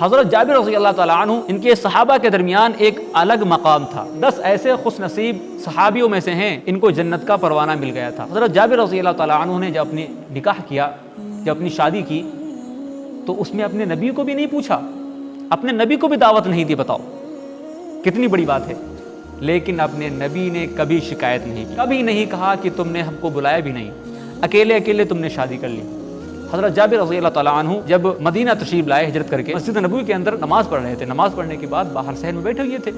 حضرت جابر رضی اللہ تعالیٰ عنہ ان کے صحابہ کے درمیان ایک الگ مقام تھا۔ 10 ایسے خوش نصیب صحابیوں میں سے ہیں ان کو جنت کا پروانہ مل گیا تھا۔ حضرت جابر رضی اللہ تعالیٰ عنہ نے جب اپنی نکاح کیا، جب اپنی شادی کی، تو اس میں اپنے نبی کو بھی نہیں پوچھا، اپنے نبی کو بھی دعوت نہیں دی۔ بتاؤ کتنی بڑی بات ہے۔ لیکن اپنے نبی نے کبھی شکایت نہیں کی، کبھی نہیں کہا کہ تم نے ہم کو بلایا بھی نہیں، اکیلے اکیلے تم نے شادی کر لی۔ حضرت جابر رضی اللہ تعالیٰ عنہ جب مدینہ تشریف لائے ہجرت کر کے، مسجد نبوی کے اندر نماز پڑھ رہے تھے۔ نماز پڑھنے کے بعد باہر صحن میں بیٹھے ہوئے تھے،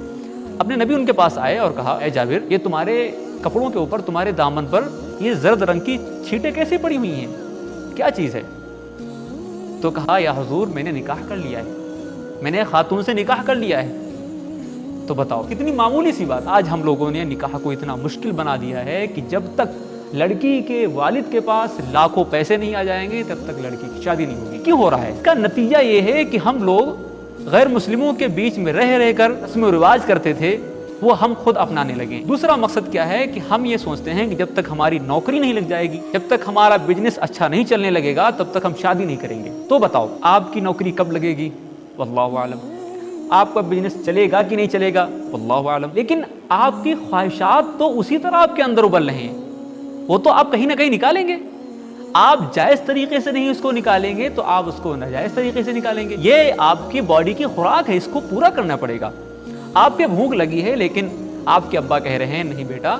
اپنے نبی ان کے پاس آئے اور کہا، اے جابر، یہ تمہارے کپڑوں کے اوپر، تمہارے دامن پر یہ زرد رنگ کی چھینٹیں کیسے پڑی ہوئی ہیں، کیا چیز ہے؟ تو کہا، یا حضور، میں نے نکاح کر لیا ہے، میں نے خاتون سے نکاح کر لیا ہے۔ تو بتاؤ کتنی معمولی سی بات۔ آج ہم لوگوں نے نکاح کو اتنا مشکل بنا دیا ہے کہ جب تک لڑکی کے والد کے پاس لاکھوں پیسے نہیں آ جائیں گے تب تک لڑکی کی شادی نہیں ہوگی۔ کیوں ہو رہا ہے؟ اس کا نتیجہ یہ ہے کہ ہم لوگ غیر مسلموں کے بیچ میں رہ کر رسم و رواج کرتے تھے، وہ ہم خود اپنانے لگے۔ دوسرا مقصد کیا ہے کہ ہم یہ سوچتے ہیں کہ جب تک ہماری نوکری نہیں لگ جائے گی، جب تک ہمارا بزنس اچھا نہیں چلنے لگے گا، تب تک ہم شادی نہیں کریں گے۔ تو بتاؤ آپ کی نوکری کب لگے گی؟ واللہ عالم۔ آپ کا بزنس چلے گا کہ نہیں چلے گا؟ واللہ عالم۔ لیکن آپ کی خواہشات تو اسی طرح آپ کے اندر ابل رہے ہیں، وہ تو آپ کہیں نہ کہیں نکالیں گے۔ آپ جائز طریقے سے نہیں اس کو نکالیں گے تو آپ اس کو ناجائز طریقے سے نکالیں گے۔ یہ آپ کی باڈی کی خوراک ہے، اس کو پورا کرنا پڑے گا۔ آپ کے بھوک لگی ہے لیکن آپ کے ابا کہہ رہے ہیں، نہیں بیٹا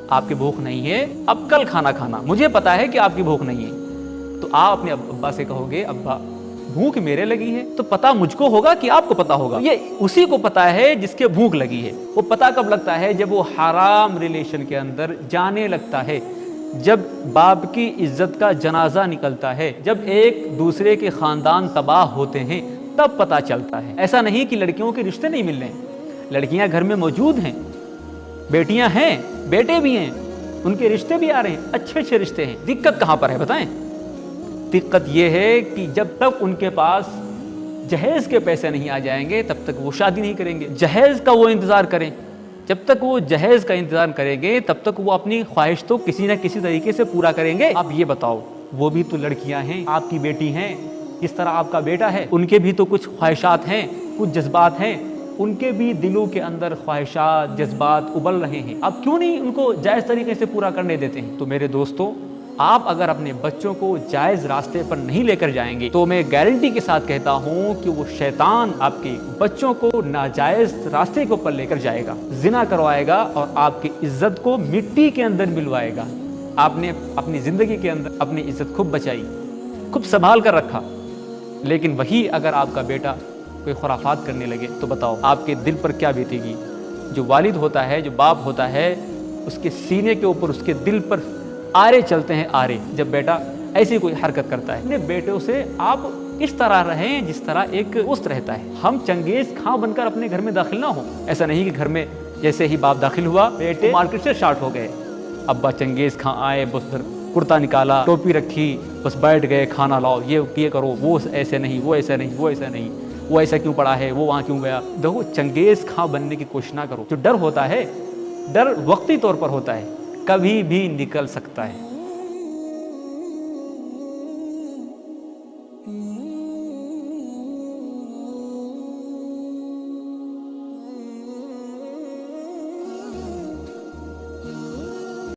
آپ کی بھوک نہیں ہے، اب کل کھانا کھانا، مجھے پتا ہے کہ آپ کی بھوک نہیں ہے۔ تو آپ اپنے ابا سے کہو گے، ابا بھوک میرے لگی ہے تو پتا مجھ کو ہوگا کہ آپ کو پتا ہوگا؟ یہ اسی کو پتا ہے جس کے بھوک لگی ہے۔ وہ پتا کب لگتا ہے؟ جب وہ حرام ریلیشن کے اندر جانے لگتا ہے، جب باپ کی عزت کا جنازہ نکلتا ہے، جب ایک دوسرے کے خاندان تباہ ہوتے ہیں، تب پتا چلتا ہے۔ ایسا نہیں کہ لڑکیوں کے رشتے نہیں مل رہے ہیں، لڑکیاں گھر میں موجود ہیں، بیٹیاں ہیں، بیٹے بھی ہیں، ان کے رشتے بھی آ رہے ہیں، اچھے اچھے رشتے ہیں۔ دقت کہاں پر ہے بتائیں؟ دقت یہ ہے کہ جب تک ان کے پاس جہیز کے پیسے نہیں آ جائیں گے تب تک وہ شادی نہیں کریں گے۔ جہیز کا وہ انتظار کریں، جب تک وہ جہیز کا انتظار کریں گے تب تک وہ اپنی خواہش تو کسی نہ کسی طریقے سے پورا کریں گے۔ اب یہ بتاؤ، وہ بھی تو لڑکیاں ہیں، آپ کی بیٹی ہیں، جس طرح آپ کا بیٹا ہے، ان کے بھی تو کچھ خواہشات ہیں، کچھ جذبات ہیں، ان کے بھی دلوں کے اندر خواہشات، جذبات ابل رہے ہیں۔ اب کیوں نہیں ان کو جائز طریقے سے پورا کرنے دیتے ہیں؟ تو میرے دوستوں، آپ اگر اپنے بچوں کو جائز راستے پر نہیں لے کر جائیں گے تو میں گارنٹی کے ساتھ کہتا ہوں کہ وہ شیطان آپ کے بچوں کو ناجائز راستے کے اوپر لے کر جائے گا، زنا کروائے گا اور آپ کی عزت کو مٹی کے اندر ملوائے گا۔ آپ نے اپنی زندگی کے اندر اپنی عزت خوب بچائی، خوب سنبھال کر رکھا، لیکن وہی اگر آپ کا بیٹا کوئی خرافات کرنے لگے تو بتاؤ آپ کے دل پر کیا بیتے گی؟ جو والد ہوتا ہے، جو باپ ہوتا ہے، اس کے سینے کے اوپر، اس کے دل پر آرے چلتے ہیں، آرے، جب بیٹا ایسی کوئی حرکت کرتا ہے۔ اپنے بیٹوں سے آپ اس طرح رہیں جس طرح ایک دوست رہتا ہے۔ ہم چنگیز خاں بن کر اپنے گھر میں داخل نہ ہوں۔ ایسا نہیں کہ گھر میں جیسے ہی باپ داخل ہوا، بیٹے مارکیٹ سے اسٹارٹ ہو گئے، ابا چنگیز خاں آئے، بس کرتا نکالا، ٹوپی رکھی، بس بیٹھ گئے، کھانا لاؤ، یہ کرو، وہ ایسے نہیں، وہ ایسا نہیں، وہ ایسا نہیں، وہ ایسا کیوں پڑا ہے، وہ وہاں کیوں گیا۔ دیکھو، چنگیز خاں بننے کی کوشش نہ کرو۔ جو ڈر ہوتا ہے، ڈر وقتی طور پر ہوتا ہے، کبھی بھی نکل سکتا ہے۔